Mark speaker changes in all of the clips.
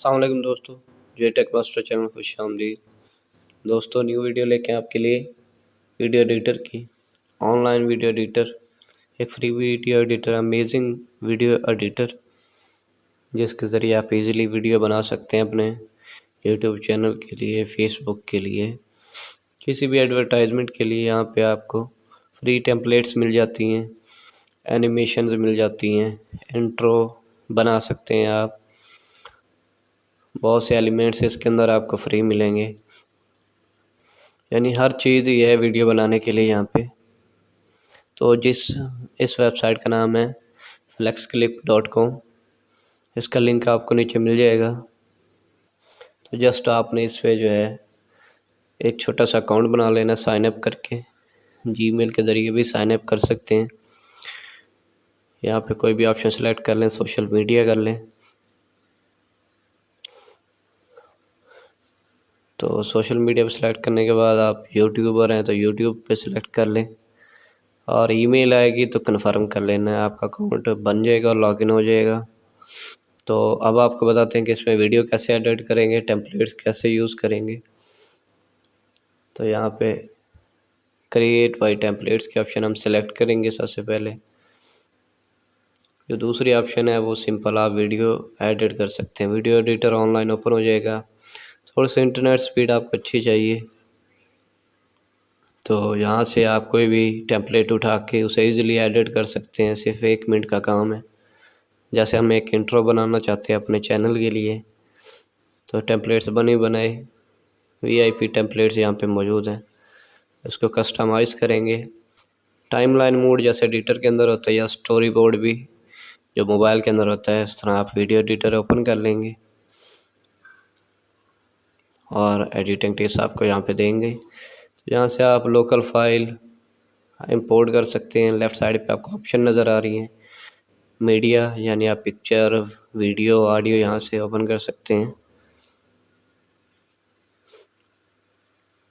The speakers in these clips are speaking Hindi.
Speaker 1: अस्सलाम वालेकुम दोस्तों, जे टेक मास्टर चैनल खुश आमदीद। दोस्तों न्यू वीडियो लेके आपके लिए वीडियो एडिटर की ऑनलाइन वीडियो एडिटर, एक free video editor, amazing video editor जिसके ज़रिए आप इजीली वीडियो बना सकते हैं अपने यूट्यूब चैनल के लिए, फेसबुक के लिए, किसी भी एडवर्टाइजमेंट के लिए। यहाँ पे आपको फ्री टेम्पलेट्स मिल जाती हैं, एनिमेशंस मिल जाती हैं, इंट्रो बना सकते हैं आप। बहुत से एलिमेंट्स इसके अंदर आपको फ्री मिलेंगे, यानी हर चीज़ ये है वीडियो बनाने के लिए यहाँ पे। तो इस वेबसाइट का नाम है flexclip.com, इसका लिंक आपको नीचे मिल जाएगा। तो जस्ट आपने इस पे जो है एक छोटा सा अकाउंट बना लेना साइन अप करके, जीमेल के ज़रिए भी साइन अप कर सकते हैं। यहाँ पे कोई भी ऑप्शन सेलेक्ट कर लें, सोशल मीडिया कर लें। तो सोशल मीडिया पे सिलेक्ट करने के बाद आप यूट्यूबर हैं तो यूट्यूब पे सिलेक्ट कर लें, और ईमेल आएगी तो कन्फर्म कर लेना है, आपका अकाउंट बन जाएगा और लॉगिन हो जाएगा। तो अब आपको बताते हैं कि इसमें वीडियो कैसे एडिट करेंगे, टेम्पलेट्स कैसे यूज़ करेंगे। तो यहाँ पे क्रिएट बाय टेम्पलेट्स के ऑप्शन हम सेलेक्ट करेंगे सबसे पहले। जो दूसरी ऑप्शन है वो सिंपल आप वीडियो एडिट कर सकते हैं। वीडियो एडिटर ऑनलाइन ओपन हो जाएगा। थोड़ा सा इंटरनेट स्पीड आपको अच्छी चाहिए, तो यहाँ से आप कोई भी टेम्पलेट उठा के उसे इजीली एडिट कर सकते हैं। सिर्फ 1 मिनट का काम है। जैसे हम एक इंट्रो बनाना चाहते हैं अपने चैनल के लिए, तो टेम्पलेट्स बने बनाए VIP टेम्पलेट्स यहाँ पे मौजूद हैं। इसको कस्टमाइज़ करेंगे टाइमलाइन मोड जैसे एडिटर के अंदर होता है, या स्टोरी बोर्ड भी जो मोबाइल के अंदर होता है, इस तरह आप वीडियो एडिटर ओपन कर लेंगे और एडिटिंग टिप्स आपको यहाँ पे देंगे। तो यहाँ से आप लोकल फाइल इंपोर्ट कर सकते हैं। लेफ़्ट साइड पे आपको ऑप्शन नज़र आ रही हैं, मीडिया, यानी आप पिक्चर, वीडियो, ऑडियो यहाँ से ओपन कर सकते हैं।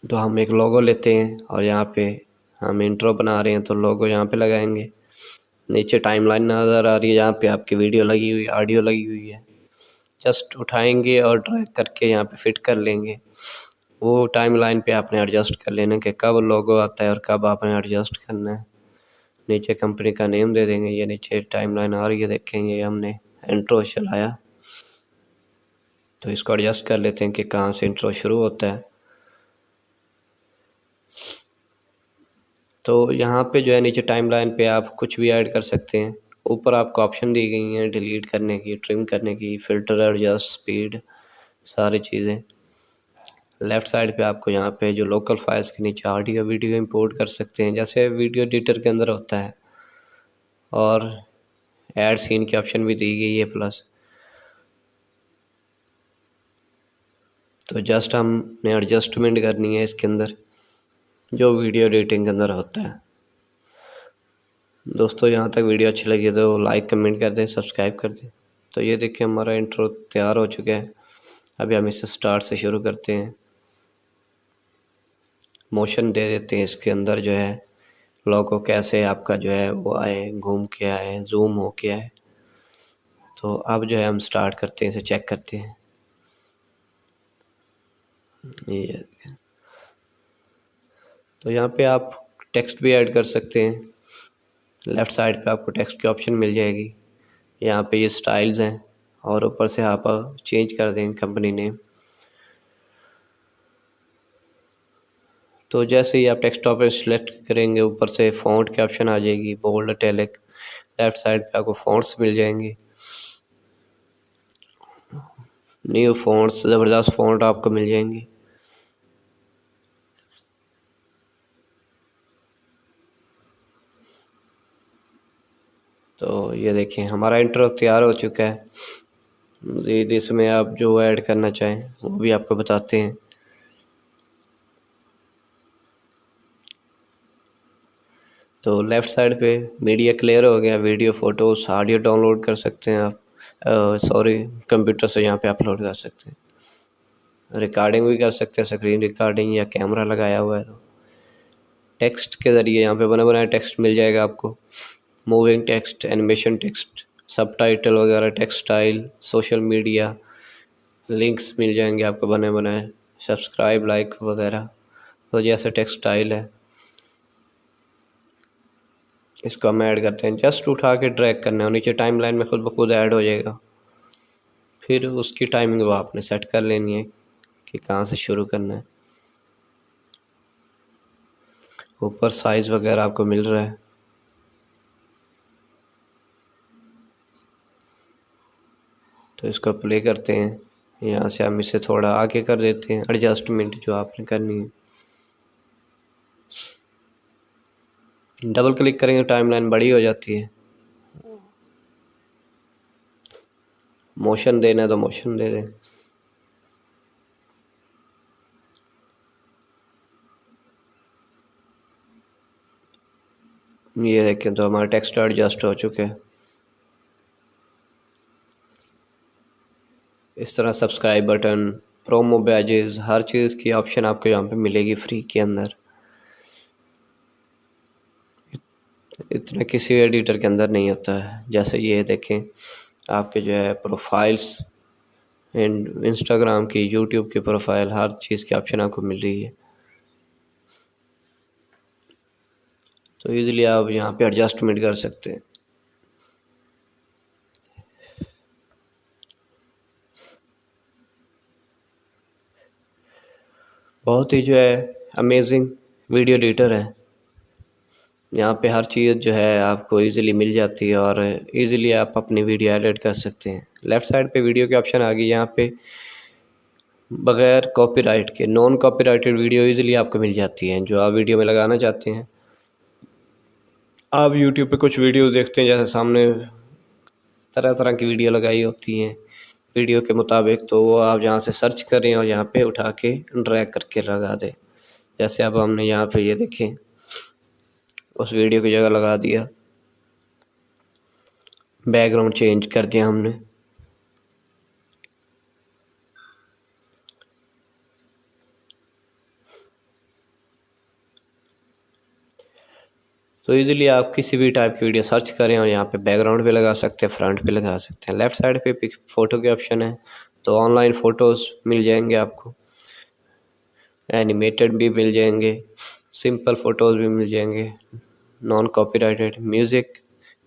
Speaker 1: तो हम एक लोगो लेते हैं और यहाँ पे हम इंट्रो बना रहे हैं तो लोगो यहाँ पे लगाएंगे। नीचे टाइमलाइन नज़र आ रही है, यहाँ पे आपकी वीडियो लगी हुई, ऑडियो लगी हुई है। जस्ट उठाएंगे और ड्रैग करके यहाँ पे फिट कर लेंगे। वो टाइमलाइन पे आपने एडजस्ट कर लेना कि कब लोगो आता है और कब आपने एडजस्ट करना है। नीचे कंपनी का नेम दे देंगे। ये नीचे टाइमलाइन आ रही है, देखेंगे हमने इंट्रो चलाया, तो इसको एडजस्ट कर लेते हैं कि कहाँ से इंट्रो शुरू होता है। तो यहाँ पे जो है नीचे टाइमलाइन पे आप कुछ भी ऐड कर सकते हैं। ऊपर आपको ऑप्शन दी गई हैं डिलीट करने की, ट्रिम करने की, फ़िल्टर, एडजस्ट, स्पीड, सारी चीज़ें। लेफ़्ट साइड पे आपको यहाँ पे जो लोकल फाइल्स के नीचे ऑडियो वीडियो इंपोर्ट कर सकते हैं, जैसे वीडियो एडिटर के अंदर होता है। और ऐड सीन की ऑप्शन भी दी गई है प्लस। तो जस्ट हमने एडजस्टमेंट करनी है इसके अंदर जो वीडियो एडिटिंग के अंदर होता है। दोस्तों यहाँ तक वीडियो अच्छी लगी तो लाइक कमेंट कर दें, सब्सक्राइब कर दें। तो ये देखिए हमारा इंट्रो तैयार हो चुका है। अभी हम इसे स्टार्ट से शुरू करते हैं। मोशन दे देते हैं इसके अंदर, जो है लोगो कैसे आपका जो है वो आए, घूम के आए, जूम हो के आए। तो अब जो है हम स्टार्ट करते हैं, इसे चेक करते हैं। ये तो यहाँ पे आप टेक्स्ट भी ऐड कर सकते हैं। लेफ़्ट साइड पे आपको टेक्स्ट की ऑप्शन मिल जाएगी। यहाँ पे ये स्टाइल्स हैं और ऊपर से आप चेंज कर दें कंपनी नेम। तो जैसे ही आप टेक्स्ट पे सिलेक्ट करेंगे, ऊपर से फ़ॉन्ट की ऑप्शन आ जाएगी, बोल्ड, इटैलिक। लेफ़्ट साइड पे आपको फ़ॉन्ट्स मिल जाएंगे, न्यू फ़ॉन्ट्स, ज़बरदस्त फ़ॉन्ट आपको मिल जाएंगे। तो ये देखें हमारा इंट्रो तैयार हो चुका है। मज़ीद इसमें आप जो ऐड करना चाहें वो भी आपको बताते हैं। तो लेफ़्ट साइड पे मीडिया क्लियर हो गया, वीडियो, फ़ोटोज़, ऑडियो डाउनलोड कर सकते हैं आप। कंप्यूटर से यहाँ पे अपलोड कर सकते हैं। रिकॉर्डिंग भी कर सकते हैं, स्क्रीन रिकॉर्डिंग, या कैमरा लगाया हुआ है तो। टेक्स्ट के ज़रिए यहाँ पे बना बनाया टेक्स्ट मिल जाएगा आपको। Moving text, animation text, subtitle वगैरह, text style, social media, links मिल जाएंगे आपको बने बनाए, सब्सक्राइब, लाइक वगैरह। तो जैसे टेक्सटाइल है, इसको हम ऐड करते हैं, जस्ट उठा के ड्रैग करना है और नीचे टाइमलाइन में खुद ब खुद ऐड हो जाएगा। फिर उसकी टाइमिंग वो आपने सेट कर लेनी है कि कहाँ से शुरू करना है। ऊपर साइज़ वगैरह आपको मिल रहा है। तो इसको प्ले करते हैं, यहाँ से हम इसे थोड़ा आगे कर देते हैं, एडजस्टमेंट जो आपने करनी है। डबल क्लिक करेंगे टाइमलाइन बड़ी हो जाती है। मोशन देना है तो मोशन दे दें। ये देखें तो हमारा टेक्स्ट एडजस्ट हो चुके हैं। इस तरह सब्सक्राइब बटन, प्रोमो बैजेस, हर चीज़ की ऑप्शन आपको यहाँ पे मिलेगी फ्री के अंदर। इतना किसी एडिटर के अंदर नहीं होता है। जैसे ये देखें, आपके जो है प्रोफाइल्स, इंस्टाग्राम की, यूट्यूब की प्रोफाइल, हर चीज़ की ऑप्शन आपको मिल रही है। तो इजीली आप यहाँ पे एडजस्टमेंट कर सकते हैं। बहुत ही जो है अमेजिंग वीडियो एडिटर है। यहाँ पे हर चीज़ जो है आपको इजीली मिल जाती है और इजीली आप अपनी वीडियो एडिट कर सकते हैं। लेफ़्ट साइड पे वीडियो की ऑप्शन आ गई। यहाँ पे बगैर कॉपीराइट के नॉन कॉपीराइटेड वीडियो इजीली आपको मिल जाती हैं जो आप वीडियो में लगाना चाहते हैं। आप यूट्यूब पे कुछ वीडियोस देखते हैं, जैसे सामने तरह तरह की वीडियो लगाई होती हैं वीडियो के मुताबिक, तो वो आप यहाँ से सर्च करें और यहाँ पे उठा के ड्रैग करके लगा दें। जैसे अब हमने यहाँ पे ये देखें, उस वीडियो की जगह लगा दिया, बैकग्राउंड चेंज कर दिया हमने। तो इजीली आप किसी भी टाइप की वीडियो सर्च करें और यहाँ पे बैकग्राउंड पे लगा सकते हैं, फ्रंट पे लगा सकते हैं। लेफ़्ट साइड पे फ़ोटो के ऑप्शन है, तो ऑनलाइन फ़ोटोज़ मिल जाएंगे आपको, एनिमेटेड भी मिल जाएंगे, सिंपल फ़ोटोज़ भी मिल जाएंगे, नॉन कॉपीराइटेड म्यूज़िक,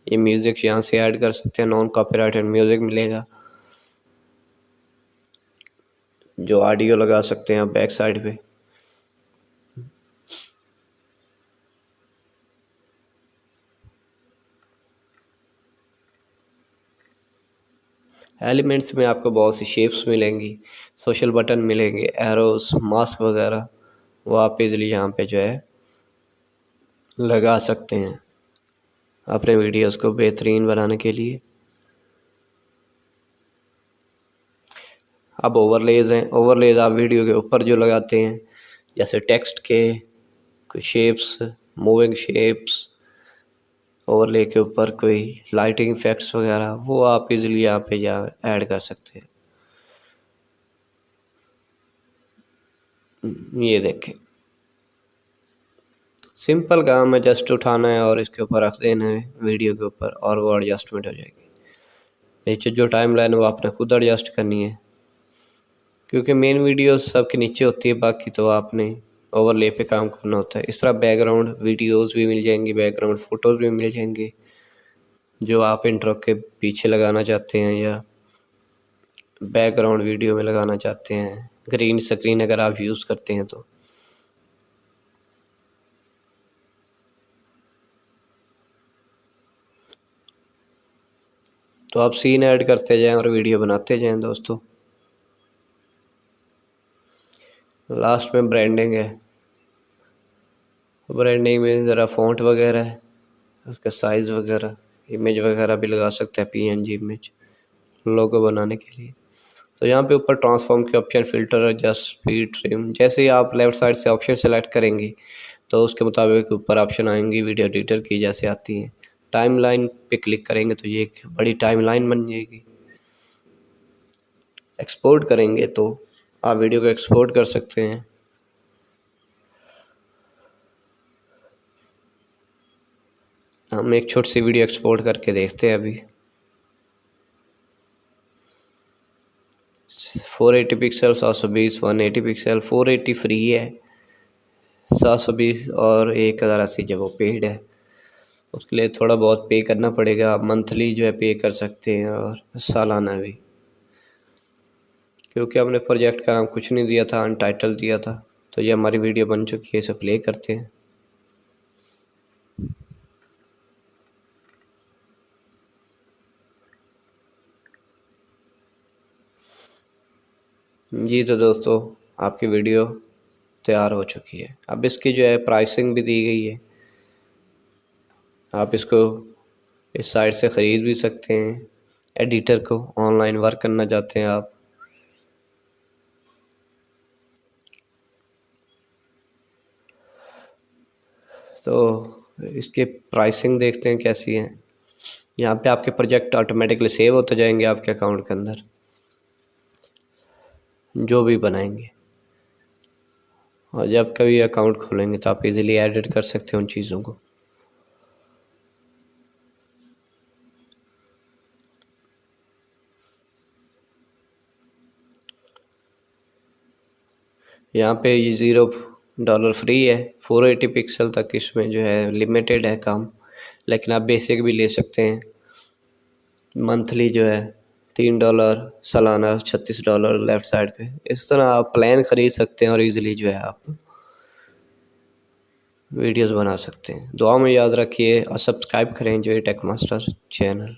Speaker 1: ये म्यूज़िक यहाँ से ऐड कर सकते हैं, नॉन कॉपीराइटेड म्यूज़िक मिलेगा जो ऑडियो लगा सकते हैं आप बैक साइड पे। एलिमेंट्स में आपको बहुत सी शेप्स मिलेंगी, सोशल बटन मिलेंगे, एरोस, मास्क वगैरह, वो आप इजीली यहाँ पे जो है लगा सकते हैं अपने वीडियोस को बेहतरीन बनाने के लिए। अब ओवरलेज हैं, ओवरलेज आप वीडियो के ऊपर जो लगाते हैं, जैसे टेक्स्ट के कोई शेप्स, मूविंग शेप्स, ओवरले के ऊपर कोई लाइटिंग इफेक्ट्स वगैरह, वो आप इजीली यहाँ पे ऐड कर सकते हैं। ये देखें, सिंपल काम है, जस्ट उठाना है और इसके ऊपर रख देना है वीडियो के ऊपर और वो एडजस्टमेंट हो जाएगी। नीचे जो टाइम लाइन वो आपने खुद एडजस्ट करनी है, क्योंकि मेन वीडियो सबके नीचे होती है, बाकी तो आपने ओवरले पे काम करना होता है। इस तरह बैकग्राउंड वीडियोस भी मिल जाएंगी, बैकग्राउंड फ़ोटोज़ भी मिल जाएंगे जो आप इंट्रो के पीछे लगाना चाहते हैं या बैकग्राउंड वीडियो में लगाना चाहते हैं, ग्रीन स्क्रीन अगर आप यूज़ करते हैं तो। आप सीन ऐड करते जाएं और वीडियो बनाते जाएं दोस्तों। लास्ट में ब्रांडिंग है, ब्रांडिंग में ज़रा फ़ॉन्ट वगैरह है, उसका साइज़ वगैरह, इमेज वगैरह भी लगा सकते हैं, पीएनजी इमेज लोगो बनाने के लिए। तो यहाँ पे ऊपर ट्रांसफॉर्म के option, filter, adjust, speed, trim, जैसे ही आप लेफ़्ट साइड से ऑप्शन सेलेक्ट करेंगे तो उसके मुताबिक ऊपर ऑप्शन आएंगी वीडियो एडिटर की जैसे आती हैं। टाइमलाइन पे क्लिक करेंगे तो ये एक बड़ी टाइमलाइन बन जाएगी। एक्सपोर्ट करेंगे तो आप वीडियो को एक्सपोर्ट कर सकते हैं। हम एक छोटी सी वीडियो एक्सपोर्ट करके देखते हैं अभी। 480 पिक्सल 720, 180 पिक्सल 480 फ्री है, 720 और 1080 जब वो पेड है। उसके लिए थोड़ा बहुत पे करना पड़ेगा। आप मंथली जो है पे कर सकते हैं और सालाना भी, क्योंकि हमने प्रोजेक्ट का नाम कुछ नहीं दिया था, अनटाइटल दिया था। तो ये हमारी वीडियो बन चुकी है, इसे प्ले करते हैं। जी तो दोस्तों, आपकी वीडियो तैयार हो चुकी है। अब इसकी जो है प्राइसिंग भी दी गई है। आप इसको इस साइट से ख़रीद भी सकते हैं। एडिटर को ऑनलाइन वर्क करना चाहते हैं आप, तो इसके प्राइसिंग देखते हैं कैसी है। यहाँ पे आपके प्रोजेक्ट ऑटोमेटिकली सेव होते जाएंगे आपके अकाउंट के अंदर, जो भी बनाएंगे। और जब कभी अकाउंट खोलेंगे तो आप इजीली एडिट कर सकते हैं उन चीज़ों को। यहाँ पे ये $0 फ्री है। 480 पिक्सल तक इसमें जो है लिमिटेड है काम, लेकिन आप बेसिक भी ले सकते हैं। मंथली जो है $3, सालाना $36 लेफ़्ट साइड पे। इस तरह आप प्लान ख़रीद सकते हैं और इजीली जो है आप वीडियोस बना सकते हैं। दुआ में याद रखिए और सब्सक्राइब करें जो टेक मास्टर चैनल।